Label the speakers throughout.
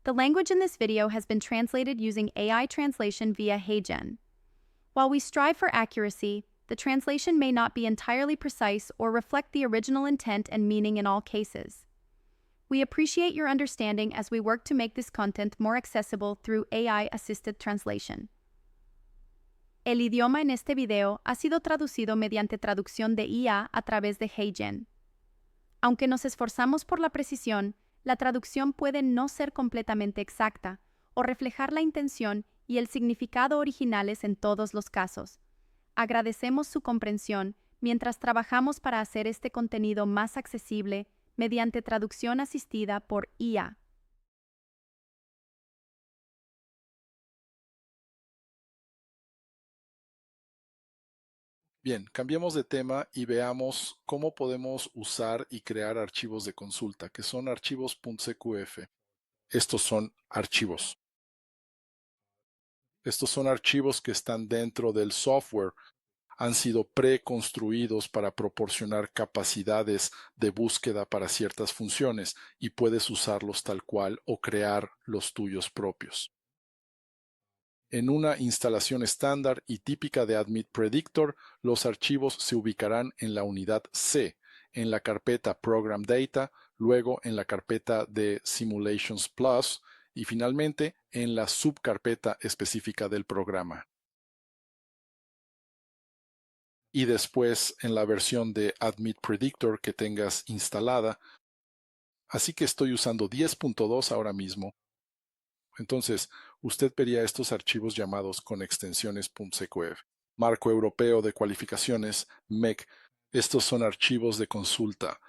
Speaker 1: The language in this video has been translated using AI translation via HeyGen. While we strive for accuracy, the translation may not be entirely precise or reflect the original intent and meaning in all cases. We appreciate your understanding as we work to make this content more accessible through AI-assisted translation. El idioma en este video ha sido traducido mediante traducción de IA a través de HeyGen. Aunque nos esforzamos por la precisión, la traducción puede no ser completamente exacta o reflejar la intención y el significado originales en todos los casos. Agradecemos su comprensión mientras trabajamos para hacer este contenido más accesible mediante traducción asistida por IA.
Speaker 2: Bien, cambiemos de tema y veamos cómo podemos usar y crear archivos de consulta, que son archivos .cqf. Estos son archivos. Estos son archivos que están dentro del software. Han sido preconstruidos para proporcionar capacidades de búsqueda para ciertas funciones y puedes usarlos tal cual o crear los tuyos propios. En una instalación estándar y típica de Admit Predictor, los archivos se ubicarán en la unidad C, en la carpeta Program Data, luego en la carpeta de Simulations Plus y finalmente en la subcarpeta específica del programa. Y después en la versión de Admit Predictor que tengas instalada. Así que estoy usando 10.2 ahora mismo. Entonces, usted vería estos archivos llamados con extensiones .cqf. Marco Europeo de Cualificaciones, MEC. Estos son archivos de consulta.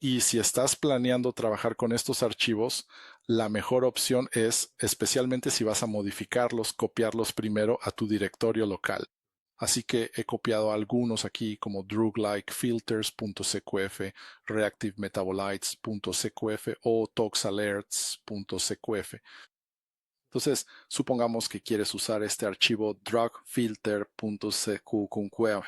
Speaker 2: Y si estás planeando trabajar con estos archivos, la mejor opción es, especialmente si vas a modificarlos, copiarlos primero a tu directorio local. Así que he copiado algunos aquí como drug-like filters.cqf, reactive metabolites.cqf o toxalerts.cqf. Entonces, supongamos que quieres usar este archivo drugfilter.cqf.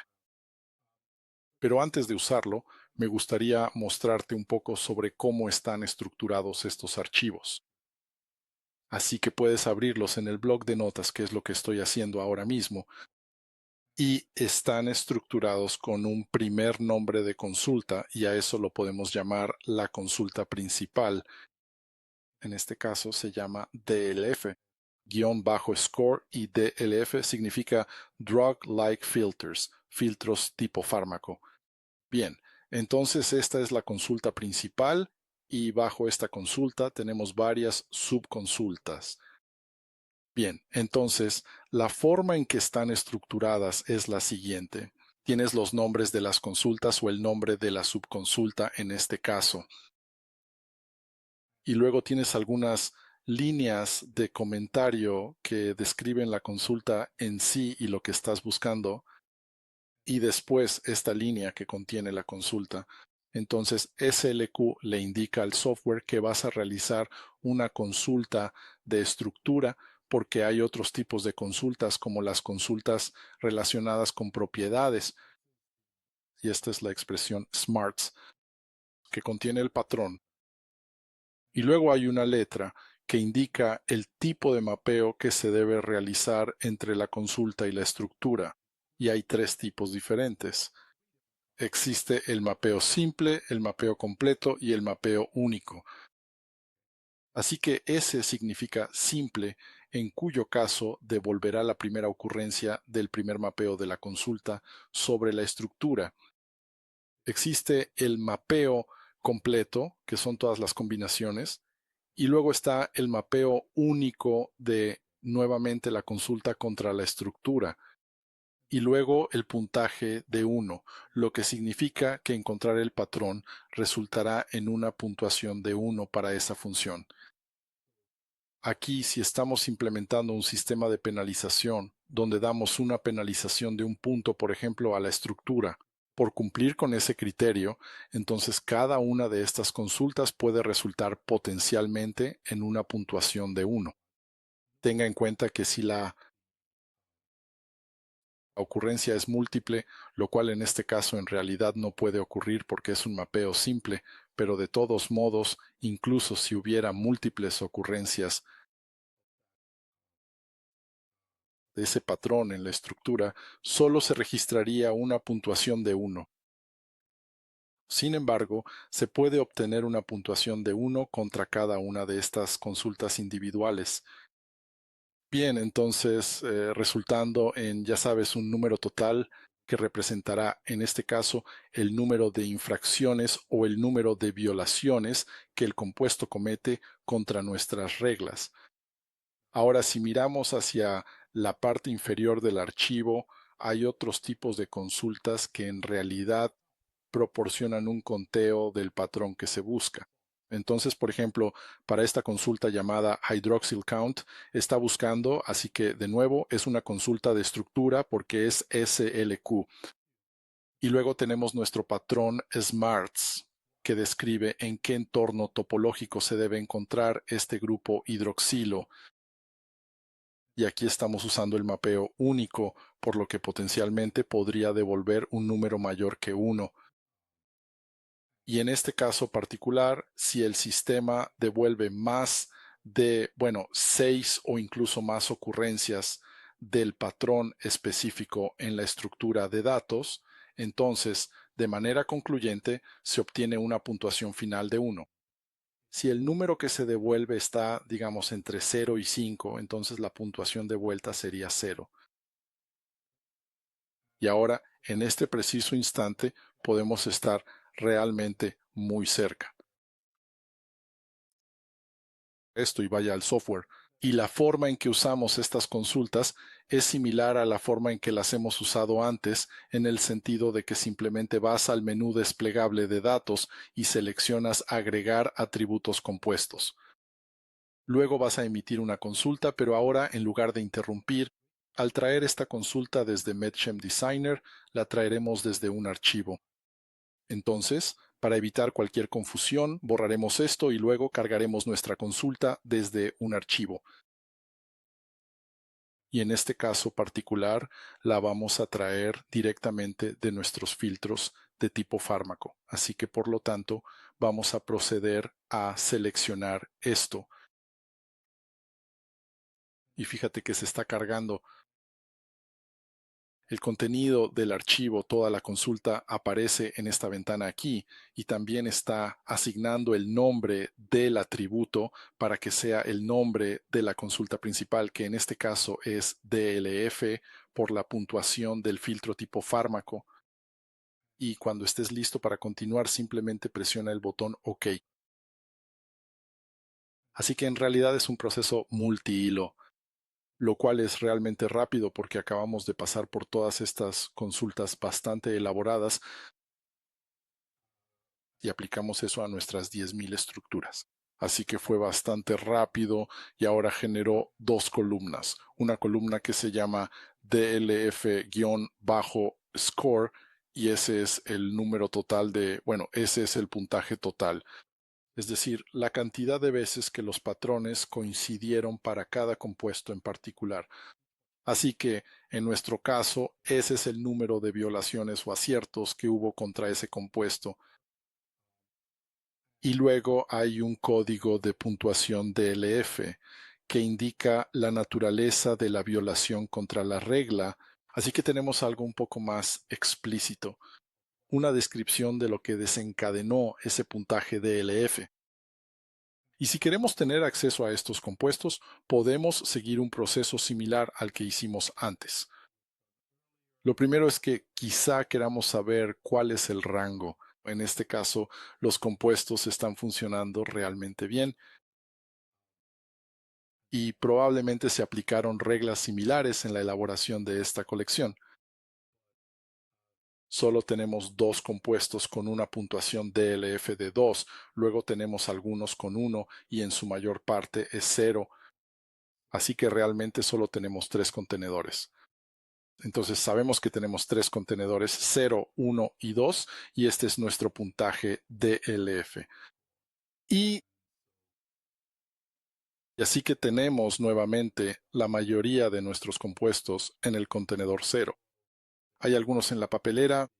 Speaker 2: Pero antes de usarlo, me gustaría mostrarte un poco sobre cómo están estructurados estos archivos. Así que puedes abrirlos en el bloc de notas, que es lo que estoy haciendo ahora mismo, y están estructurados con un primer nombre de consulta y a eso lo podemos llamar la consulta principal. En este caso se llama DLF, _score, y DLF significa Drug-like Filters, filtros tipo fármaco. Bien, entonces esta es la consulta principal y bajo esta consulta tenemos varias subconsultas. Bien, entonces la forma en que están estructuradas es la siguiente. Tienes los nombres de las consultas o el nombre de la subconsulta en este caso. Y luego tienes algunas líneas de comentario que describen la consulta en sí y lo que estás buscando. Y después esta línea que contiene la consulta. Entonces SLQ le indica al software que vas a realizar una consulta de estructura porque hay otros tipos de consultas como las consultas relacionadas con propiedades. Y esta es la expresión smarts que contiene el patrón. Y luego hay una letra que indica el tipo de mapeo que se debe realizar entre la consulta y la estructura. Y hay tres tipos diferentes. Existe el mapeo simple, el mapeo completo y el mapeo único. Así que S significa simple, en cuyo caso devolverá la primera ocurrencia del primer mapeo de la consulta sobre la estructura. Existe el mapeo completo, que son todas las combinaciones, y luego está el mapeo único de nuevamente la consulta contra la estructura. Y luego el puntaje de 1, lo que significa que encontrar el patrón resultará en una puntuación de 1 para esa función. Aquí, si estamos implementando un sistema de penalización, donde damos una penalización de un punto, por ejemplo, a la estructura, por cumplir con ese criterio, entonces cada una de estas consultas puede resultar potencialmente en una puntuación de 1. Tenga en cuenta que si la ocurrencia es múltiple, lo cual en este caso en realidad no puede ocurrir porque es un mapeo simple, pero de todos modos, incluso si hubiera múltiples ocurrencias de ese patrón en la estructura, solo se registraría una puntuación de 1. Sin embargo, se puede obtener una puntuación de 1 contra cada una de estas consultas individuales. Bien, entonces, resultando en, ya sabes, un número total que representará, en este caso, el número de infracciones o el número de violaciones que el compuesto comete contra nuestras reglas. Ahora, si miramos hacia la parte inferior del archivo, hay otros tipos de consultas que en realidad proporcionan un conteo del patrón que se busca. Entonces, por ejemplo, para esta consulta llamada hydroxyl count, está buscando, así que de nuevo es una consulta de estructura porque es SLQ. Y luego tenemos nuestro patrón SMARTS, que describe en qué entorno topológico se debe encontrar este grupo hidroxilo. Y aquí estamos usando el mapeo único, por lo que potencialmente podría devolver un número mayor que 1. Y en este caso particular, si el sistema devuelve más de, 6 o incluso más ocurrencias del patrón específico en la estructura de datos, entonces, de manera concluyente, se obtiene una puntuación final de 1. Si el número que se devuelve está, digamos, entre 0 y 5, entonces la puntuación de vuelta sería 0. Y ahora, en este preciso instante, podemos estar realmente muy cerca. Esto y vaya al software. Y la forma en que usamos estas consultas es similar a la forma en que las hemos usado antes, en el sentido de que simplemente vas al menú desplegable de datos y seleccionas agregar atributos compuestos. Luego vas a emitir una consulta, pero ahora en lugar de interrumpir, al traer esta consulta desde Medchem Designer, la traeremos desde un archivo. Entonces, para evitar cualquier confusión, borraremos esto y luego cargaremos nuestra consulta desde un archivo. Y en este caso particular, la vamos a traer directamente de nuestros filtros de tipo fármaco. Así que, por lo tanto, vamos a proceder a seleccionar esto. Y fíjate que se está cargando. El contenido del archivo, toda la consulta aparece en esta ventana aquí y también está asignando el nombre del atributo para que sea el nombre de la consulta principal, que en este caso es DLF por la puntuación del filtro tipo fármaco. Y cuando estés listo para continuar, simplemente presiona el botón OK. Así que en realidad es un proceso multihilo, lo cual es realmente rápido porque acabamos de pasar por todas estas consultas bastante elaboradas y aplicamos eso a nuestras 10.000 estructuras. Así que fue bastante rápido y ahora generó dos columnas. Una columna que se llama DLF-score y ese es el número total ese es el puntaje total. Es decir, la cantidad de veces que los patrones coincidieron para cada compuesto en particular. Así que, en nuestro caso, ese es el número de violaciones o aciertos que hubo contra ese compuesto. Y luego hay un código de puntuación DLF que indica la naturaleza de la violación contra la regla. Así que tenemos algo un poco más explícito, una descripción de lo que desencadenó ese puntaje DLF. Y si queremos tener acceso a estos compuestos, podemos seguir un proceso similar al que hicimos antes. Lo primero es que quizá queramos saber cuál es el rango. En este caso, los compuestos están funcionando realmente bien y probablemente se aplicaron reglas similares en la elaboración de esta colección. Solo tenemos dos compuestos con una puntuación DLF de 2, luego tenemos algunos con 1 y en su mayor parte es 0. Así que realmente solo tenemos tres contenedores. Entonces sabemos que tenemos tres contenedores 0, 1 y 2 y este es nuestro puntaje DLF. Y así que tenemos nuevamente la mayoría de nuestros compuestos en el contenedor 0. Hay algunos en la papelera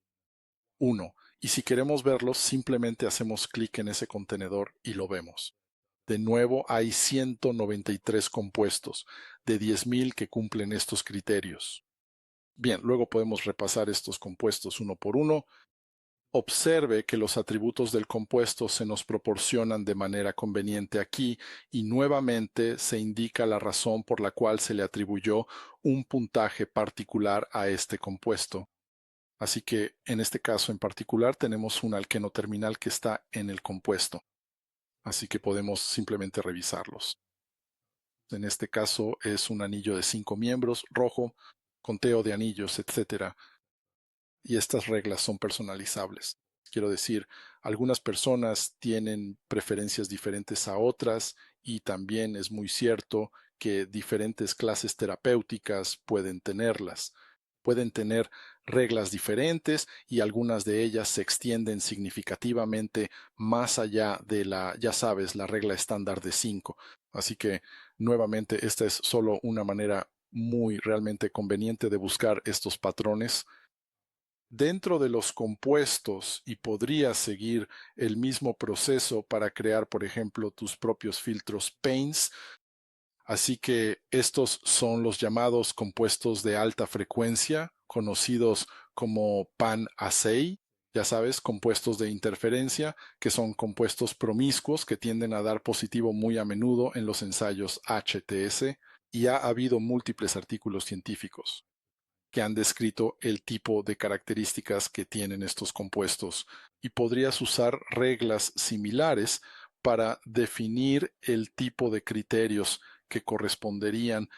Speaker 2: 1 Y si queremos verlos, simplemente hacemos clic en ese contenedor y lo vemos. De nuevo, hay 193 compuestos de 10.000 que cumplen estos criterios. Bien, luego podemos repasar estos compuestos uno por uno. Observe que los atributos del compuesto se nos proporcionan de manera conveniente aquí y nuevamente se indica la razón por la cual se le atribuyó un puntaje particular a este compuesto. Así que en este caso en particular tenemos un alqueno terminal que está en el compuesto. Así que podemos simplemente revisarlos. En este caso es un anillo de 5 miembros, rojo, conteo de anillos, etc. Y estas reglas son personalizables. Quiero decir, algunas personas tienen preferencias diferentes a otras y también es muy cierto que diferentes clases terapéuticas pueden tenerlas. Pueden tener reglas diferentes y algunas de ellas se extienden significativamente más allá de la, ya sabes, la regla estándar de 5. Así que, nuevamente, esta es solo una manera muy realmente conveniente de buscar estos patrones dentro de los compuestos y podrías seguir el mismo proceso para crear, por ejemplo, tus propios filtros paints. Así que estos son los llamados compuestos de alta frecuencia, conocidos como pan-assay. Ya sabes, compuestos de interferencia, que son compuestos promiscuos que tienden a dar positivo muy a menudo en los ensayos HTS, y ha habido múltiples artículos científicos que han descrito el tipo de características que tienen estos compuestos y podrías usar reglas similares para definir el tipo de criterios que corresponderían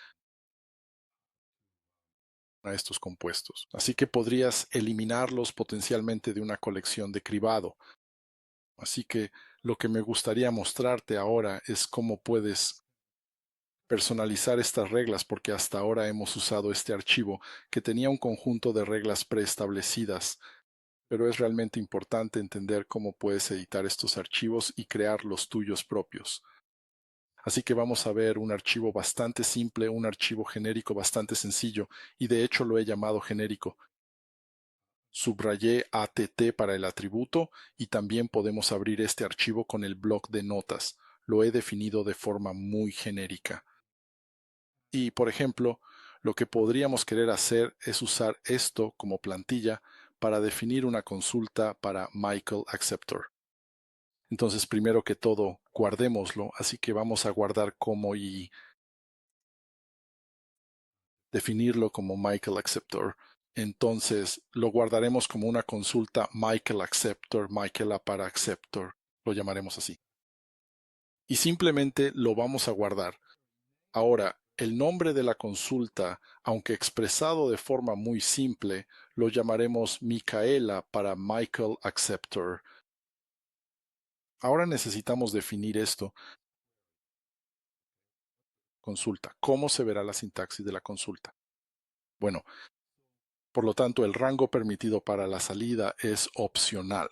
Speaker 2: a estos compuestos. Así que podrías eliminarlos potencialmente de una colección de cribado. Así que lo que me gustaría mostrarte ahora es cómo puedes personalizar estas reglas, porque hasta ahora hemos usado este archivo que tenía un conjunto de reglas preestablecidas, pero es realmente importante entender cómo puedes editar estos archivos y crear los tuyos propios. Así que vamos a ver un archivo bastante simple, un archivo genérico bastante sencillo, y de hecho lo he llamado genérico. Subrayé ATT para el atributo y también podemos abrir este archivo con el bloc de notas. Lo he definido de forma muy genérica. Y, por ejemplo, lo que podríamos querer hacer es usar esto como plantilla para definir una consulta para Michael Acceptor. Entonces, primero que todo, guardémoslo, así que vamos a guardar como y definirlo como Michael Acceptor. Entonces, lo guardaremos como una consulta Michael Acceptor, Michaela para Acceptor, lo llamaremos así. Y simplemente lo vamos a guardar. Ahora, el nombre de la consulta, aunque expresado de forma muy simple, lo llamaremos Micaela para Michael Acceptor. Ahora necesitamos definir esto. Consulta. ¿Cómo se verá la sintaxis de la consulta? Bueno, por lo tanto, el rango permitido para la salida es opcional.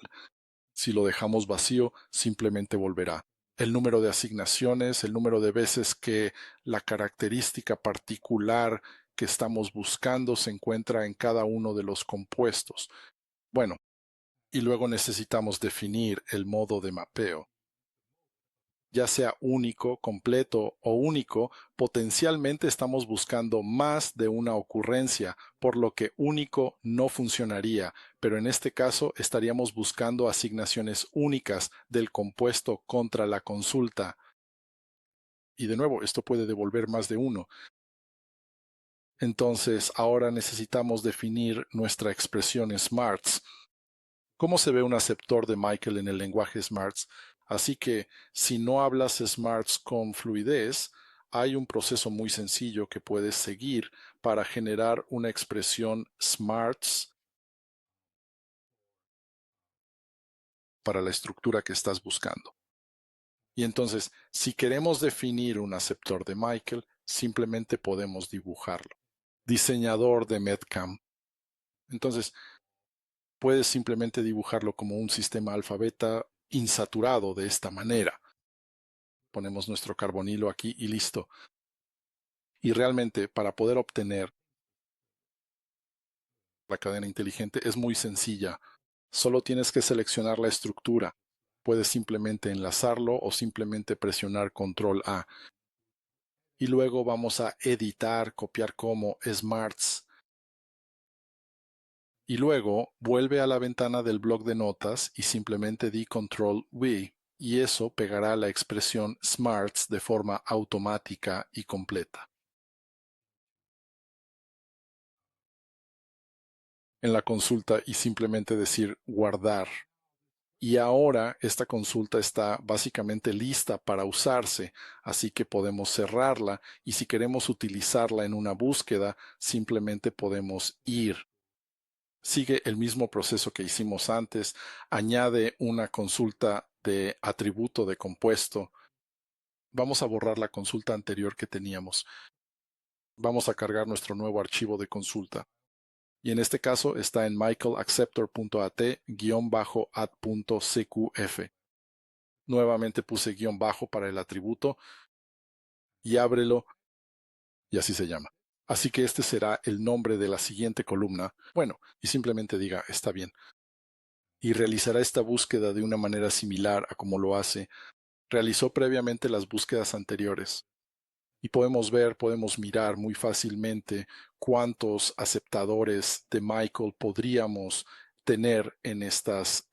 Speaker 2: Si lo dejamos vacío, simplemente volverá. El número de asignaciones, el número de veces que la característica particular que estamos buscando se encuentra en cada uno de los compuestos. Bueno, y luego necesitamos definir el modo de mapeo. Ya sea único, completo o único, potencialmente estamos buscando más de una ocurrencia, por lo que único no funcionaría, pero en este caso estaríamos buscando asignaciones únicas del compuesto contra la consulta. Y de nuevo, esto puede devolver más de uno. Entonces, ahora necesitamos definir nuestra expresión SMARTS. ¿Cómo se ve un aceptor de Michael en el lenguaje SMARTS? Así que si no hablas SMARTS con fluidez, hay un proceso muy sencillo que puedes seguir para generar una expresión SMARTS para la estructura que estás buscando. Y entonces, si queremos definir un aceptor de Michael, simplemente podemos dibujarlo. Diseñador de Medcam. Entonces, puedes simplemente dibujarlo como un sistema alfa-beta insaturado de esta manera. Ponemos nuestro carbonilo aquí y listo. Y realmente para poder obtener la cadena inteligente es muy sencilla. Solo tienes que seleccionar la estructura. Puedes simplemente enlazarlo o simplemente presionar Control A. Y luego vamos a editar, copiar como Smarts. Y luego vuelve a la ventana del bloc de notas y simplemente di Control V y eso pegará la expresión Smarts de forma automática y completa. En la consulta y simplemente decir guardar. Y ahora esta consulta está básicamente lista para usarse, así que podemos cerrarla y si queremos utilizarla en una búsqueda, simplemente podemos ir. Sigue el mismo proceso que hicimos antes, añade una consulta de atributo de compuesto. Vamos a borrar la consulta anterior que teníamos. Vamos a cargar nuestro nuevo archivo de consulta. Y en este caso está en michaelacceptor.at-add.cqf. Nuevamente puse guión bajo para el atributo y ábrelo y así se llama. Así que este será el nombre de la siguiente columna. Bueno, y simplemente diga está bien. Y realizará esta búsqueda de una manera similar a como lo hace. Realizó previamente las búsquedas anteriores. Y podemos mirar muy fácilmente cuántos aceptadores de Michael podríamos tener en estas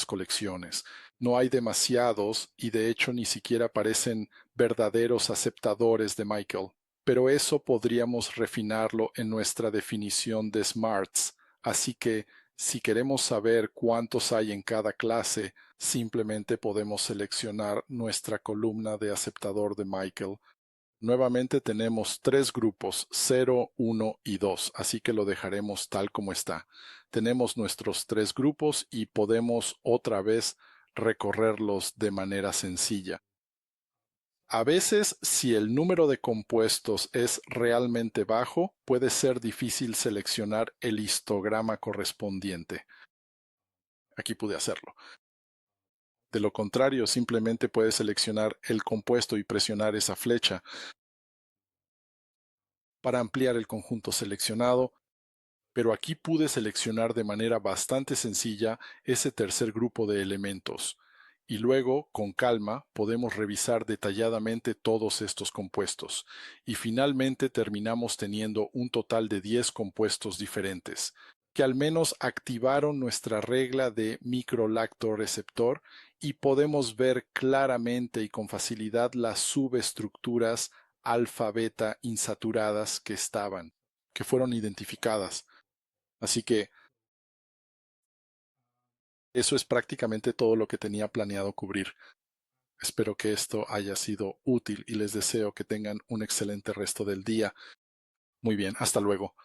Speaker 2: colecciones. No hay demasiados y de hecho ni siquiera aparecen verdaderos aceptadores de Michael. Pero eso podríamos refinarlo en nuestra definición de smarts. Así que si queremos saber cuántos hay en cada clase, simplemente podemos seleccionar nuestra columna de aceptador de Michael. Nuevamente tenemos tres grupos, 0, 1 y 2, así que lo dejaremos tal como está. Tenemos nuestros tres grupos y podemos otra vez recorrerlos de manera sencilla. A veces, si el número de compuestos es realmente bajo, puede ser difícil seleccionar el histograma correspondiente. Aquí pude hacerlo. De lo contrario, simplemente puedes seleccionar el compuesto y presionar esa flecha para ampliar el conjunto seleccionado, pero aquí pude seleccionar de manera bastante sencilla ese tercer grupo de elementos. Y luego, con calma, podemos revisar detalladamente todos estos compuestos. Y finalmente terminamos teniendo un total de 10 compuestos diferentes, que al menos activaron nuestra regla de microlactoreceptor y podemos ver claramente y con facilidad las subestructuras alfa-beta insaturadas que fueron identificadas. Así que eso es prácticamente todo lo que tenía planeado cubrir. Espero que esto haya sido útil y les deseo que tengan un excelente resto del día. Muy bien, hasta luego.